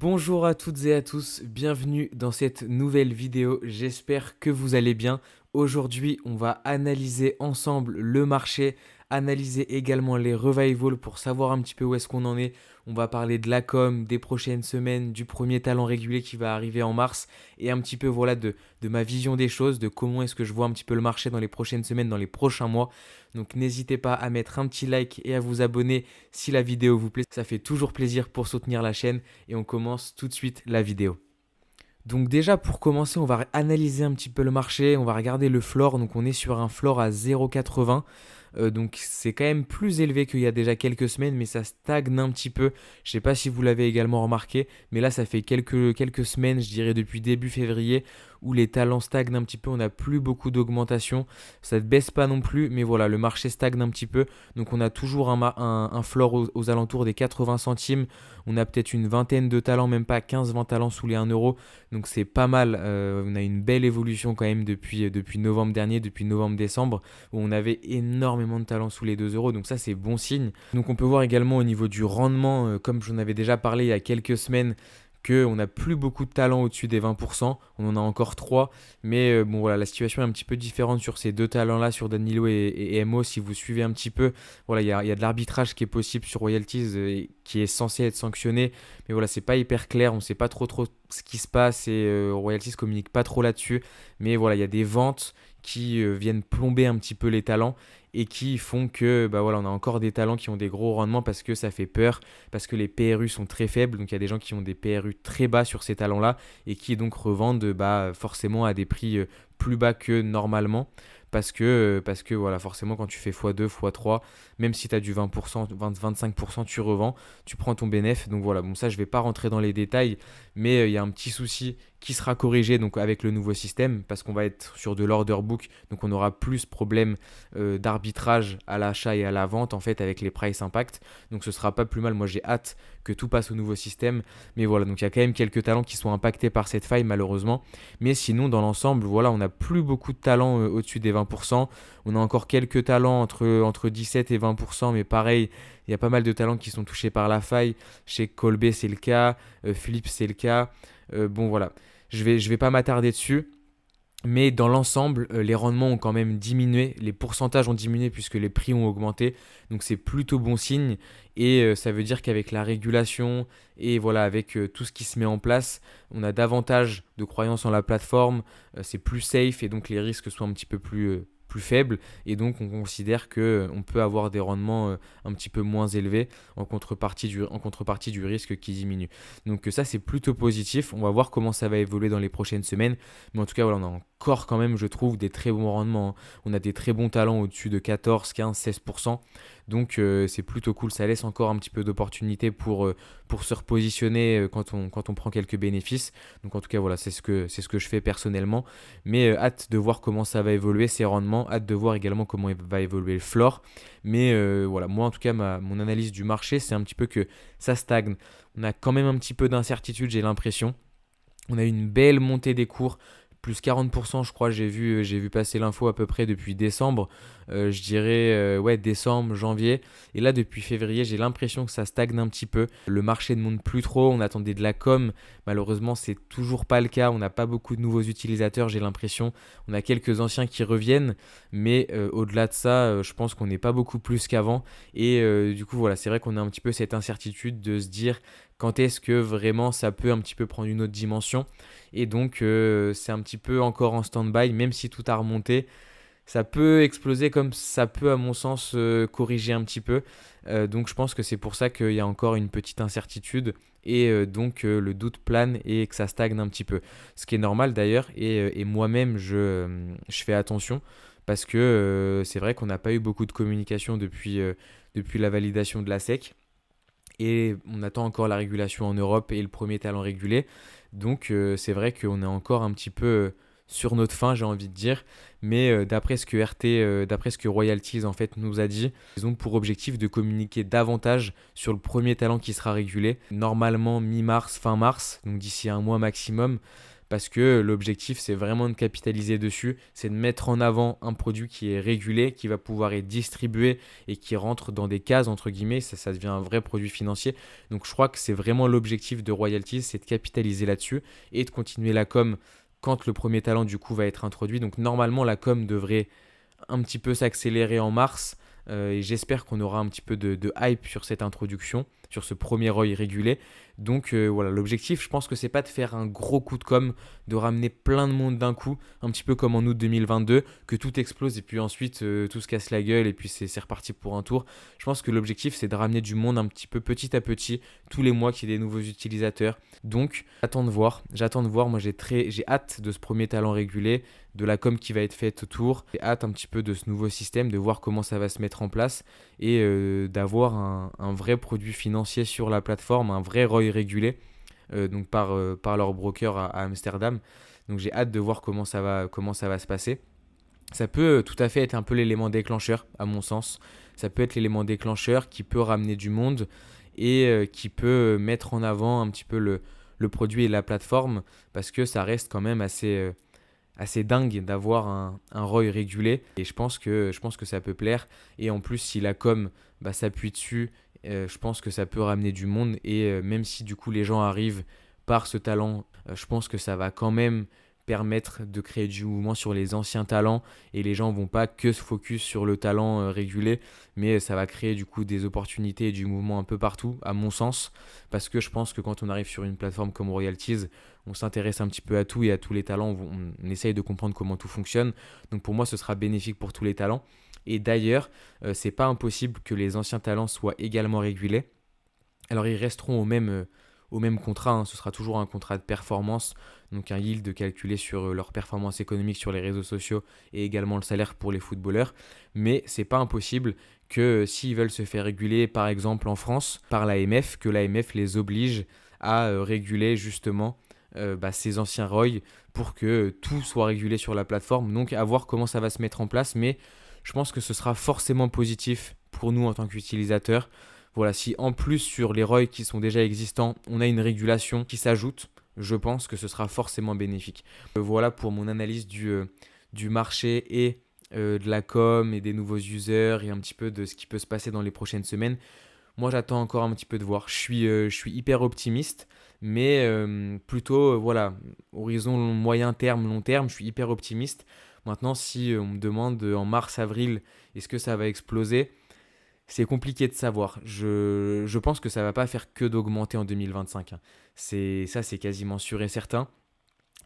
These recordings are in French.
Bonjour à toutes et à tous, bienvenue dans cette nouvelle vidéo, j'espère que vous allez bien. Aujourd'hui, on va analyser ensemble le marché, analyser également les revivals pour savoir un petit peu où est-ce qu'on en est. On va parler de la com, des prochaines semaines, du premier talent régulier qui va arriver en mars et un petit peu voilà de ma vision des choses, de comment est-ce que je vois un petit peu le marché dans les prochaines semaines, dans les prochains mois. Donc n'hésitez pas à mettre un petit like et à vous abonner si la vidéo vous plaît, ça fait toujours plaisir pour soutenir la chaîne et on commence tout de suite la vidéo. Donc déjà pour commencer, on va analyser un petit peu le marché, on va regarder le floor. Donc on est sur un floor à 0,80. Donc c'est quand même plus élevé qu'il y a déjà quelques semaines, mais ça stagne un petit peu. Je ne sais pas si vous l'avez également remarqué, mais là ça fait quelques semaines, je dirais depuis début février, où les talents stagnent un petit peu. On n'a plus beaucoup d'augmentation. Ça ne baisse pas non plus, mais voilà, le marché stagne un petit peu. Donc on a toujours un floor aux alentours des 80 centimes. On a peut-être une vingtaine de talents, même pas 15-20 talents sous les 1 euro. Donc c'est pas mal. On a une belle évolution quand même depuis novembre dernier, depuis novembre-décembre, où on avait énormément de talents sous les 2 euros. Donc ça, c'est bon signe. Donc on peut voir également au niveau du rendement, comme j'en avais déjà parlé il y a quelques semaines, qu'on n'a plus beaucoup de talents au-dessus des 20%. On en a encore 3. Mais bon, voilà, la situation est un petit peu différente sur ces deux talents-là, sur Danilo et Mo. Si vous suivez un petit peu, voilà, il y a de l'arbitrage qui est possible sur Royalties qui est censé être sanctionné. Mais voilà, c'est pas hyper clair. On ne sait pas trop ce qui se passe et Royalties communique pas trop là-dessus. Mais voilà, il y a des ventes qui viennent plomber un petit peu les talents et qui font que bah voilà, on a encore des talents qui ont des gros rendements parce que ça fait peur, parce que les PRU sont très faibles. Donc il y a des gens qui ont des PRU très bas sur ces talents-là et qui donc revendent bah, forcément à des prix plus bas que normalement. Parce que voilà, forcément, quand tu fais x2, x3, même si tu as du 20%, 20-25%, tu revends, tu prends ton bénéfice. Donc voilà, bon, ça, je ne vais pas rentrer dans les détails, mais il y a un petit souci qui sera corrigé donc, avec le nouveau système, parce qu'on va être sur de l'order book, donc on aura plus problème d'arbitrage à l'achat et à la vente, en fait, avec les price impact. Donc ce sera pas plus mal. Moi, j'ai hâte que tout passe au nouveau système. Mais voilà, donc il y a quand même quelques talents qui sont impactés par cette faille, malheureusement. Mais sinon, dans l'ensemble, voilà, on n'a plus beaucoup de talents au-dessus des 20%. On a encore quelques talents entre 17 et 20%, mais pareil, il y a pas mal de talents qui sont touchés par la faille. Chez Colby, c'est le cas. Philippe, c'est le cas. Bon, voilà. Je vais pas m'attarder dessus. Mais dans l'ensemble, les rendements ont quand même diminué, les pourcentages ont diminué puisque les prix ont augmenté. Donc c'est plutôt bon signe et ça veut dire qu'avec la régulation et voilà avec tout ce qui se met en place, on a davantage de croyances en la plateforme, c'est plus safe et donc les risques sont un petit peu plus faibles et donc on considère qu'on peut avoir des rendements un petit peu moins élevés en contrepartie du risque qui diminue. Donc ça c'est plutôt positif, on va voir comment ça va évoluer dans les prochaines semaines. Mais en tout cas, voilà, on a encore quand même, je trouve, des très bons rendements, hein. On a des très bons talents au-dessus de 14, 15, 16%. Donc c'est plutôt cool. Ça laisse encore un petit peu d'opportunité pour se repositionner quand on prend quelques bénéfices. Donc en tout cas, voilà, c'est ce que je fais personnellement. Mais hâte de voir comment ça va évoluer ces rendements. Hâte de voir également comment va évoluer le floor. Mais voilà, moi en tout cas, mon analyse du marché, c'est un petit peu que ça stagne. On a quand même un petit peu d'incertitude, j'ai l'impression. On a eu une belle montée des cours, plus 40%, je crois, j'ai vu passer l'info à peu près depuis décembre, je dirais ouais, décembre, janvier. Et là, depuis février, j'ai l'impression que ça stagne un petit peu. Le marché ne monte plus trop, on attendait de la com. Malheureusement, c'est toujours pas le cas. On n'a pas beaucoup de nouveaux utilisateurs, j'ai l'impression. On a quelques anciens qui reviennent, mais au-delà de ça, je pense qu'on n'est pas beaucoup plus qu'avant. Et du coup, voilà, c'est vrai qu'on a un petit peu cette incertitude de se dire quand est-ce que vraiment ça peut un petit peu prendre une autre dimension. Et donc, c'est un petit peu encore en stand-by, même si tout a remonté. Ça peut exploser comme ça peut, à mon sens, corriger un petit peu. Donc, je pense que c'est pour ça qu'il y a encore une petite incertitude et donc le doute plane et que ça stagne un petit peu. Ce qui est normal d'ailleurs. Et moi-même, je fais attention parce que c'est vrai qu'on n'a pas eu beaucoup de communication depuis la validation de la SEC. Et on attend encore la régulation en Europe et le premier talent régulé. Donc c'est vrai qu'on est encore un petit peu sur notre faim, j'ai envie de dire. Mais d'après ce que d'après ce que Royalties en fait nous a dit, ils ont pour objectif de communiquer davantage sur le premier talent qui sera régulé. Normalement mi-mars, fin mars, donc d'ici un mois maximum. parce que l'objectif, c'est vraiment de capitaliser dessus, c'est de mettre en avant un produit qui est régulé, qui va pouvoir être distribué et qui rentre dans des cases, entre guillemets, ça devient un vrai produit financier. Donc je crois que c'est vraiment l'objectif de Royalties, c'est de capitaliser là-dessus et de continuer la com quand le premier talent du coup va être introduit. Donc normalement la com devrait un petit peu s'accélérer en mars. Et j'espère qu'on aura un petit peu de hype sur cette introduction, sur ce premier ROI régulé. Donc voilà, l'objectif, je pense que c'est pas de faire un gros coup de com, de ramener plein de monde d'un coup, un petit peu comme en août 2022, que tout explose et puis ensuite tout se casse la gueule et puis c'est reparti pour un tour. Je pense que l'objectif, c'est de ramener du monde un petit peu petit à petit, tous les mois qu'il y ait des nouveaux utilisateurs. Donc j'attends de voir. Moi j'ai hâte de ce premier talent régulé, de la com qui va être faite autour. J'ai hâte un petit peu de ce nouveau système, de voir comment ça va se mettre en place et d'avoir un vrai produit financier sur la plateforme, un vrai ROI régulé donc par leur broker à Amsterdam. Donc j'ai hâte de voir comment ça va se passer. Ça peut tout à fait être un peu l'élément déclencheur, à mon sens. Ça peut être l'élément déclencheur qui peut ramener du monde et qui peut mettre en avant un petit peu le produit et la plateforme parce que ça reste quand même assez dingue d'avoir un ROI régulé et je pense que ça peut plaire et en plus si la com s'appuie dessus je pense que ça peut ramener du monde et même si du coup les gens arrivent par ce talent je pense que ça va quand même permettre de créer du mouvement sur les anciens talents et les gens vont pas que se focus sur le talent régulé mais ça va créer du coup des opportunités et du mouvement un peu partout à mon sens parce que je pense que quand on arrive sur une plateforme comme Royalties on s'intéresse un petit peu à tout et à tous les talents, on essaye de comprendre comment tout fonctionne. Donc pour moi, ce sera bénéfique pour tous les talents. Et d'ailleurs, c'est pas impossible que les anciens talents soient également régulés. Alors ils resteront au même contrat, hein. Ce sera toujours un contrat de performance, donc un yield calculé sur leur performance économique sur les réseaux sociaux et également le salaire pour les footballeurs. Mais c'est pas impossible que s'ils veulent se faire réguler, par exemple en France, par l'AMF, que l'AMF les oblige à réguler justement ces anciens ROI pour que tout soit régulé sur la plateforme. Donc à voir comment ça va se mettre en place, mais je pense que ce sera forcément positif pour nous en tant qu'utilisateurs. Voilà, si en plus sur les ROI qui sont déjà existants, on a une régulation qui s'ajoute, je pense que ce sera forcément bénéfique. Voilà pour mon analyse du marché et de la com et des nouveaux users et un petit peu de ce qui peut se passer dans les prochaines semaines. Moi, j'attends encore un petit peu de voir. Je suis hyper optimiste, mais plutôt, voilà, horizon moyen terme, long terme, je suis hyper optimiste. Maintenant, si on me demande en mars, avril, est-ce que ça va exploser? C'est compliqué de savoir. Je pense que ça va pas faire que d'augmenter en 2025, hein. C'est quasiment sûr et certain.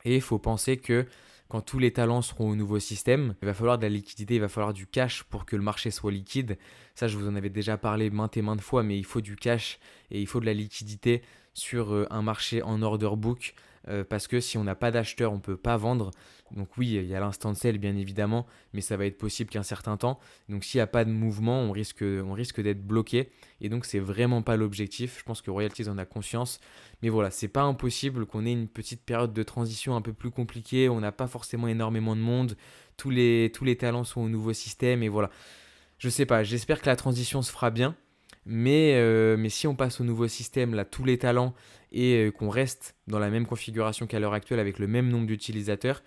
Et il faut penser que quand tous les talents seront au nouveau système, il va falloir de la liquidité, il va falloir du cash pour que le marché soit liquide. Ça, je vous en avais déjà parlé maintes et maintes fois, mais il faut du cash et il faut de la liquidité sur un marché en order book. Parce que si on n'a pas d'acheteur, on ne peut pas vendre. Donc oui, il y a l'instant sell bien évidemment, mais ça va être possible qu'un certain temps. Donc s'il n'y a pas de mouvement, on risque d'être bloqué. Et donc c'est vraiment pas l'objectif. Je pense que Royalties en a conscience. Mais voilà, c'est pas impossible qu'on ait une petite période de transition un peu plus compliquée. On n'a pas forcément énormément de monde. Tous les talents sont au nouveau système. Et voilà, je sais pas, j'espère que la transition se fera bien. Mais si on passe au nouveau système, là, tous les talents, et qu'on reste dans la même configuration qu'à l'heure actuelle avec le même nombre d'utilisateurs,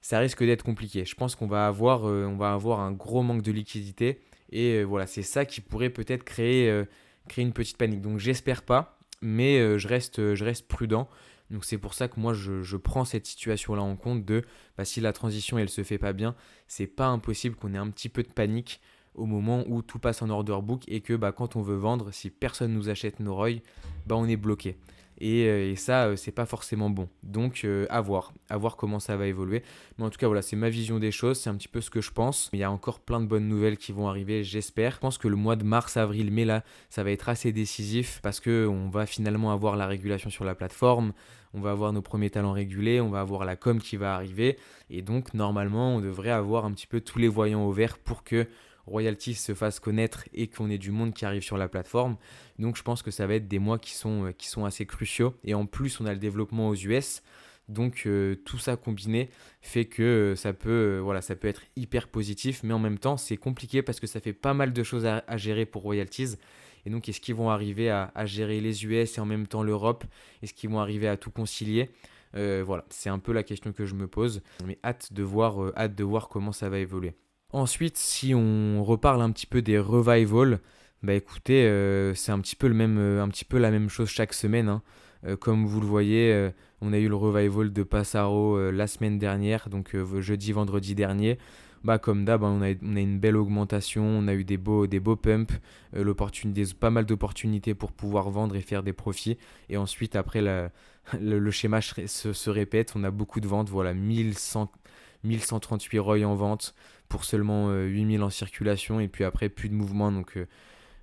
ça risque d'être compliqué. Je pense on va avoir un gros manque de liquidité. Et voilà, c'est ça qui pourrait peut-être créer une petite panique. Donc j'espère pas, mais je reste prudent. Donc c'est pour ça que moi je prends cette situation-là en compte de si la transition elle se fait pas bien, c'est pas impossible qu'on ait un petit peu de panique au moment où tout passe en order book et que quand on veut vendre, si personne nous achète nos ROI, on est bloqué. Et ça, c'est pas forcément bon. Donc, à voir comment ça va évoluer. Mais en tout cas, voilà, c'est ma vision des choses, c'est un petit peu ce que je pense. Il y a encore plein de bonnes nouvelles qui vont arriver, j'espère. Je pense que le mois de mars, avril, mai, là, ça va être assez décisif parce qu'on va finalement avoir la régulation sur la plateforme, on va avoir nos premiers talents régulés, on va avoir la com qui va arriver. Et donc, normalement, on devrait avoir un petit peu tous les voyants au vert pour que Royalties se fasse connaître et qu'on ait du monde qui arrive sur la plateforme. Donc je pense que ça va être des mois qui sont assez cruciaux. Et en plus, on a le développement aux US. Donc tout ça combiné fait que ça peut être hyper positif. Mais en même temps, c'est compliqué parce que ça fait pas mal de choses à gérer pour Royalties. Et donc, est-ce qu'ils vont arriver à gérer les US et en même temps l'Europe? Est-ce qu'ils vont arriver à tout concilier? Voilà, c'est un peu la question que je me pose, mais hâte de voir comment ça va évoluer. Ensuite, si on reparle un petit peu des revivals, bah écoutez, c'est un petit peu un petit peu la même chose chaque semaine, hein. Comme vous le voyez, on a eu le revival de Passaro la semaine dernière, donc jeudi, vendredi dernier. Bah comme d'hab, hein, on a une belle augmentation, on a eu des beaux pumps, pas mal d'opportunités pour pouvoir vendre et faire des profits. Et ensuite, après, le schéma se répète, on a beaucoup de ventes, voilà, 1138 ROI en vente pour seulement 8000 en circulation, et puis après, plus de mouvement, donc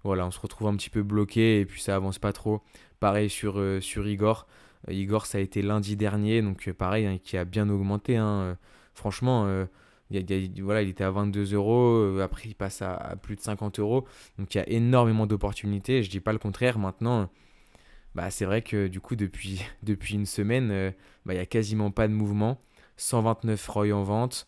voilà, on se retrouve un petit peu bloqué, et puis ça avance pas trop. Pareil sur Igor. Igor, ça a été lundi dernier, donc pareil, hein, qui a bien augmenté, hein. Franchement, voilà, il était à 22 euros, après il passe à plus de 50 euros. Donc il y a énormément d'opportunités, je dis pas le contraire. Maintenant, bah, c'est vrai que du coup, depuis une semaine, bah, il y a quasiment pas de mouvement. 129 ROI en vente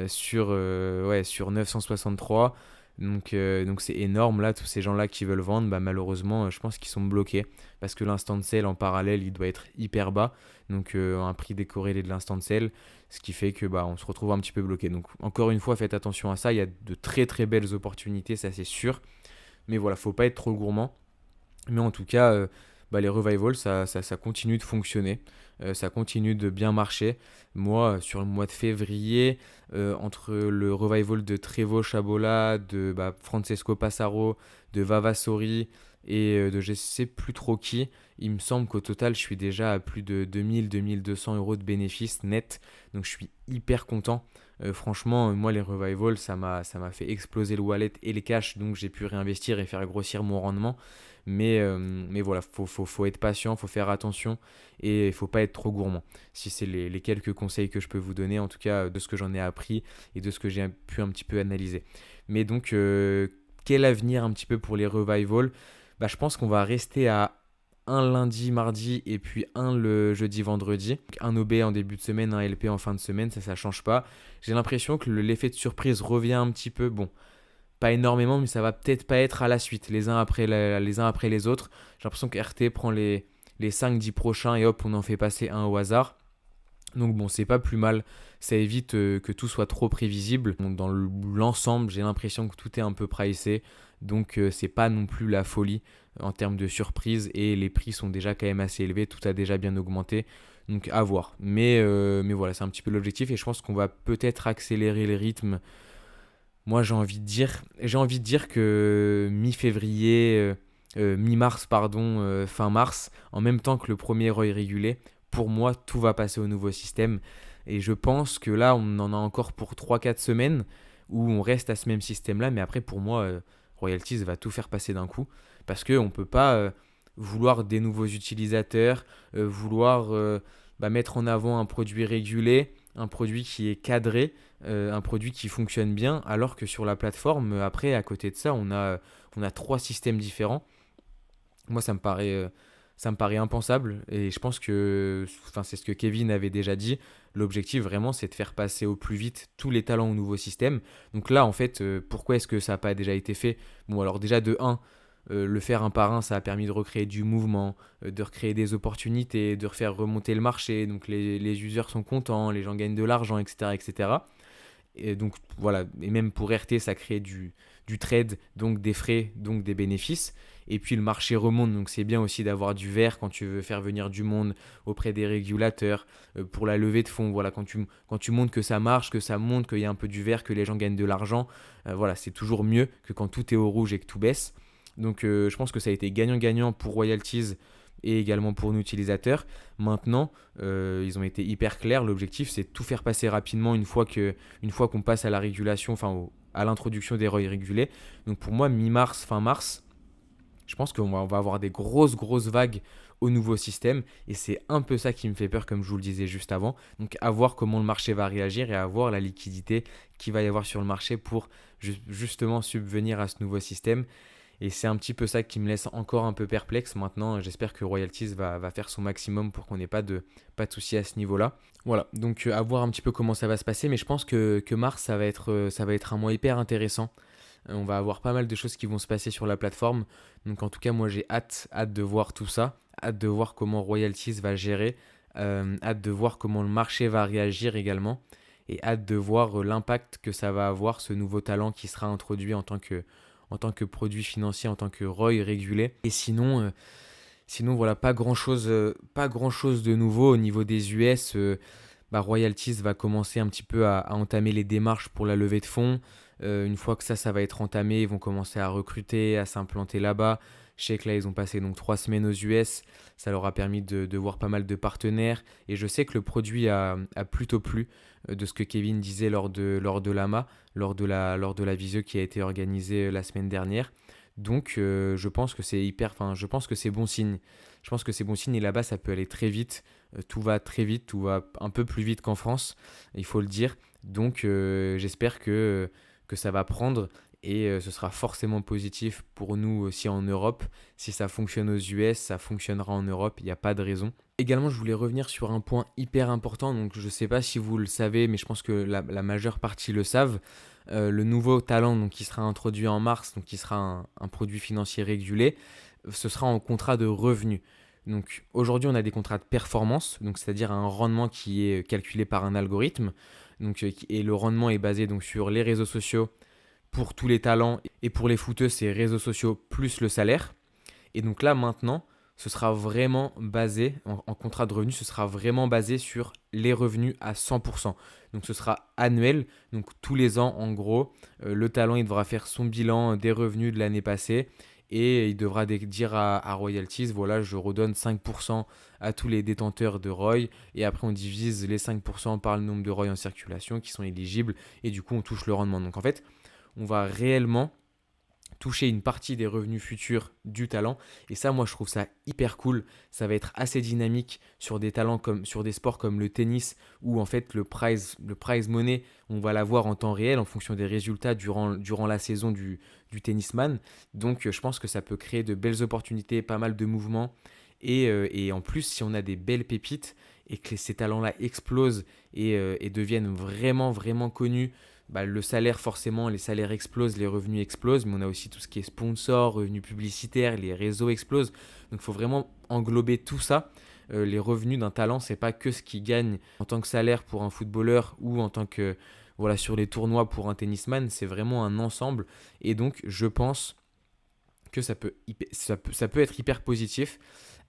sur 963. Donc c'est énorme là, tous ces gens-là qui veulent vendre, bah, malheureusement, je pense qu'ils sont bloqués parce que l'instant de sale en parallèle, il doit être hyper bas. Donc un prix décorrélé de l'instant de sale, ce qui fait que bah, on se retrouve un petit peu bloqué. Donc encore une fois, faites attention à ça, il y a de très très belles opportunités, ça c'est sûr. Mais voilà, faut pas être trop gourmand. Mais en tout cas, bah, les revivals, ça continue de fonctionner. Ça continue de bien marcher. Moi, sur le mois de février, entre le revival de Trevo Chabola, de bah, Francesco Passaro, de Vavasori et de je sais plus trop qui, il me semble qu'au total, je suis déjà à plus de 2000-2200 euros de bénéfices net. Donc je suis hyper content. Franchement, moi, les revivals, ça m'a fait exploser le wallet et les cash. Donc j'ai pu réinvestir et faire grossir mon rendement. Mais voilà, faut être patient, faut faire attention et il faut pas être trop gourmand. Si c'est les quelques conseils que je peux vous donner, en tout cas de ce que j'en ai appris et de ce que j'ai pu un petit peu analyser. Mais donc, quel avenir un petit peu pour les revivals? Bah, je pense qu'on va rester à un lundi, mardi et puis un le jeudi, vendredi. Donc, un OB en début de semaine, un LP en fin de semaine, ça change pas. J'ai l'impression que l'effet de surprise revient un petit peu. Bon, pas énormément, mais ça va peut-être pas être à la suite, les uns après les autres. J'ai l'impression que RT prend les 5-10 prochains et hop, on en fait passer un au hasard. Donc bon, c'est pas plus mal, ça évite que tout soit trop prévisible. Donc, dans l'ensemble, j'ai l'impression que tout est un peu pricé, donc c'est pas non plus la folie en termes de surprise et les prix sont déjà quand même assez élevés, tout a déjà bien augmenté, donc à voir. Mais voilà, c'est un petit peu l'objectif et je pense qu'on va peut-être accélérer les rythmes. Moi, j'ai envie de dire que mi-février, mi-mars, pardon, fin mars, en même temps que le premier ROI régulé, pour moi, tout va passer au nouveau système. Et je pense que là, on en a encore pour 3-4 semaines où on reste à ce même système-là. Mais après, pour moi, Royalties va tout faire passer d'un coup. Parce qu'on ne peut pas vouloir des nouveaux utilisateurs, vouloir bah, mettre en avant un produit régulé, un produit qui est cadré, un produit qui fonctionne bien, alors que sur la plateforme, après, à côté de ça, on a trois systèmes différents. Moi, ça me paraît impensable et je pense que, enfin, c'est ce que Kevin avait déjà dit. L'objectif vraiment, c'est de faire passer au plus vite tous les talents au nouveau système. Donc là, en fait, pourquoi est-ce que ça n'a pas déjà été fait? Bon, alors déjà de un, le faire un par un, ça a permis de recréer du mouvement, de recréer des opportunités, de refaire remonter le marché. Donc les users sont contents, les gens gagnent de l'argent, etc., etc. Et donc voilà, et même pour RT, ça crée du trade, donc des frais, donc des bénéfices. Et puis le marché remonte, donc c'est bien aussi d'avoir du vert quand tu veux faire venir du monde auprès des régulateurs, pour la levée de fonds. Voilà, quand tu montres que ça marche, que ça monte, qu'il y a un peu du vert, que les gens gagnent de l'argent, voilà, c'est toujours mieux que quand tout est au rouge et que tout baisse. Donc je pense que ça a été gagnant-gagnant pour Royalties et également pour nos utilisateurs. Maintenant, ils ont été hyper clairs. L'objectif, c'est de tout faire passer rapidement une fois qu'on passe à la régulation, enfin à l'introduction des ROI régulés. Donc pour moi, mi-mars, fin mars, je pense on va avoir des grosses vagues au nouveau système. Et c'est un peu ça qui me fait peur, comme je vous le disais juste avant. Donc à voir comment le marché va réagir et à voir la liquidité qu'il va y avoir sur le marché pour justement subvenir à ce nouveau système. Et c'est un petit peu ça qui me laisse encore un peu perplexe. Maintenant, j'espère que Royalties va faire son maximum pour qu'on n'ait pas de soucis à ce niveau-là. Voilà, donc à voir un petit peu comment ça va se passer. Mais je pense que mars, ça va être un mois hyper intéressant. On va avoir pas mal de choses qui vont se passer sur la plateforme. Donc en tout cas, moi j'ai hâte de voir tout ça. Hâte de voir comment Royalties va gérer Hâte de voir comment le marché va réagir également. Et hâte de voir l'impact que ça va avoir, ce nouveau talent qui sera introduit en tant que produit financier, en tant que ROI régulé. Et sinon voilà, pas grand chose de nouveau au niveau des US. Royalties va commencer un petit peu à entamer les démarches pour la levée de fonds. Une fois que ça va être entamé, ils vont commencer à recruter, à s'implanter là-bas. Je sais que là, ils ont passé donc 3 semaines aux US. Ça leur a permis de voir pas mal de partenaires. Et je sais que le produit a plutôt plu de ce que Kevin disait lors de l'AMA, lors de la visio qui a été organisée la semaine dernière. Donc, je pense que je pense que c'est bon signe. Je pense que c'est bon signe et là-bas, ça peut aller très vite. Tout va très vite, tout va un peu plus vite qu'en France, il faut le dire. Donc, j'espère que ça va prendre et ce sera forcément positif pour nous aussi en Europe. Si ça fonctionne aux US, ça fonctionnera en Europe, il n'y a pas de raison. Également, je voulais revenir sur un point hyper important. Donc, je ne sais pas si vous le savez, mais je pense que la majeure partie le savent. Le nouveau talent donc, qui sera introduit en mars, donc qui sera un produit financier régulé, ce sera en contrat de revenu. Donc aujourd'hui, on a des contrats de performance, donc c'est-à-dire un rendement qui est calculé par un algorithme. Donc, et le rendement est basé donc sur les réseaux sociaux pour tous les talents et pour les footeux, c'est réseaux sociaux plus le salaire. Et donc là maintenant, ce sera vraiment basé, en contrat de revenu, ce sera vraiment basé sur les revenus à 100%. Donc ce sera annuel, donc tous les ans en gros, le talent il devra faire son bilan des revenus de l'année passée et il devra dire à Royalties, voilà, je redonne 5% à tous les détenteurs de ROI et après on divise les 5% par le nombre de ROI en circulation qui sont éligibles et du coup on touche le rendement. Donc en fait, on va réellement toucher une partie des revenus futurs du talent. Et ça, moi, je trouve ça hyper cool. Ça va être assez dynamique sur des talents comme sur des sports comme le tennis, où en fait le prize money, on va l'avoir en temps réel en fonction des résultats durant la saison du tennisman. Donc, je pense que ça peut créer de belles opportunités, pas mal de mouvements. Et en plus, si on a des belles pépites et que ces talents-là explosent et deviennent vraiment, vraiment connus, le salaire, forcément, les salaires explosent, les revenus explosent, mais on a aussi tout ce qui est sponsor, revenus publicitaires, les réseaux explosent. Donc il faut vraiment englober tout ça. Les revenus d'un talent, c'est pas que ce qu'il gagne en tant que salaire pour un footballeur ou en tant que voilà sur les tournois pour un tennisman, c'est vraiment un ensemble. Et donc je pense que ça peut être hyper positif.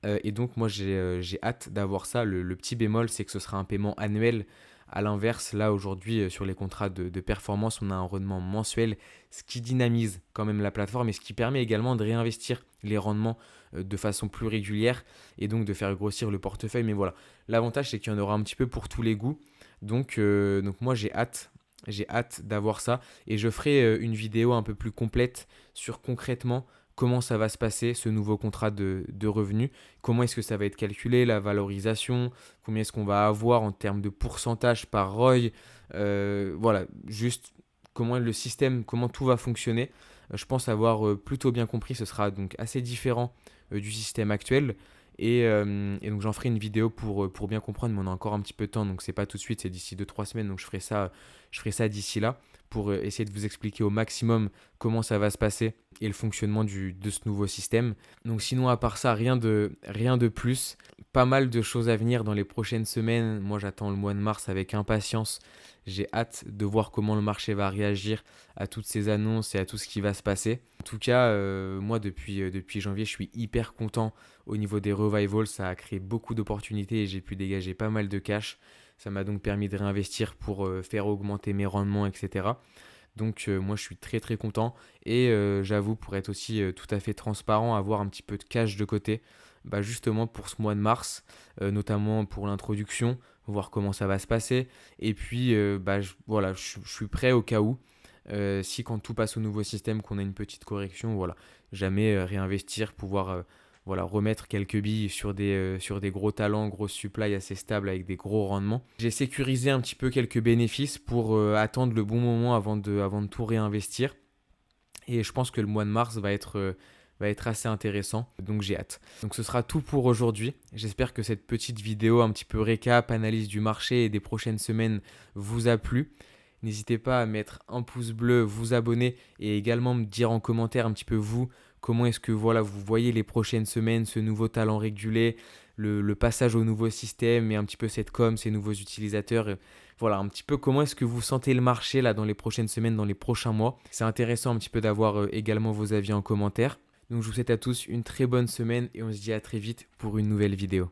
Et donc moi j'ai hâte d'avoir ça. Le petit bémol, c'est que ce sera un paiement annuel. À l'inverse, là aujourd'hui, sur les contrats de performance, on a un rendement mensuel, ce qui dynamise quand même la plateforme et ce qui permet également de réinvestir les rendements de façon plus régulière et donc de faire grossir le portefeuille. Mais voilà, l'avantage c'est qu'il y en aura un petit peu pour tous les goûts. Donc moi j'ai hâte d'avoir ça et je ferai une vidéo un peu plus complète sur concrètement comment ça va se passer, ce nouveau contrat de revenus, comment est-ce que ça va être calculé, la valorisation, combien est-ce qu'on va avoir en termes de pourcentage par ROI, voilà, juste comment le système, comment tout va fonctionner. Je pense avoir plutôt bien compris, ce sera donc assez différent du système actuel. Et donc j'en ferai une vidéo pour bien comprendre, mais on a encore un petit peu de temps, donc c'est pas tout de suite, c'est d'ici 2 3 semaines, donc je ferai ça d'ici là pour essayer de vous expliquer au maximum comment ça va se passer et le fonctionnement de ce nouveau système. Donc sinon à part ça, rien de plus. Pas mal de choses à venir dans les prochaines semaines. Moi j'attends le mois de mars avec impatience. J'ai hâte de voir comment le marché va réagir à toutes ces annonces et à tout ce qui va se passer. En tout cas, moi depuis janvier, je suis hyper content au niveau des revivals. Ça a créé beaucoup d'opportunités et j'ai pu dégager pas mal de cash. Ça m'a donc permis de réinvestir pour faire augmenter mes rendements, etc. Donc moi je suis très très content et j'avoue pour être aussi tout à fait transparent, avoir un petit peu de cash de côté, justement pour ce mois de mars, notamment pour l'introduction, voir comment ça va se passer. Et puis voilà, je suis prêt au cas où, si quand tout passe au nouveau système, qu'on a une petite correction, voilà, jamais réinvestir, pouvoir voilà, remettre quelques billes sur des gros talents, grosses supply assez stables avec des gros rendements. J'ai sécurisé un petit peu quelques bénéfices pour attendre le bon moment avant de tout réinvestir. Et je pense que le mois de mars va être assez intéressant, donc j'ai hâte. Donc ce sera tout pour aujourd'hui. J'espère que cette petite vidéo, un petit peu récap, analyse du marché et des prochaines semaines vous a plu. N'hésitez pas à mettre un pouce bleu, vous abonner et également me dire en commentaire un petit peu vous, comment est-ce que voilà, vous voyez les prochaines semaines, ce nouveau talent régulé, le passage au nouveau système et un petit peu cette com, ces nouveaux utilisateurs. Voilà, un petit peu comment est-ce que vous sentez le marché là dans les prochaines semaines, dans les prochains mois. C'est intéressant un petit peu d'avoir également vos avis en commentaire. Donc je vous souhaite à tous une très bonne semaine et on se dit à très vite pour une nouvelle vidéo.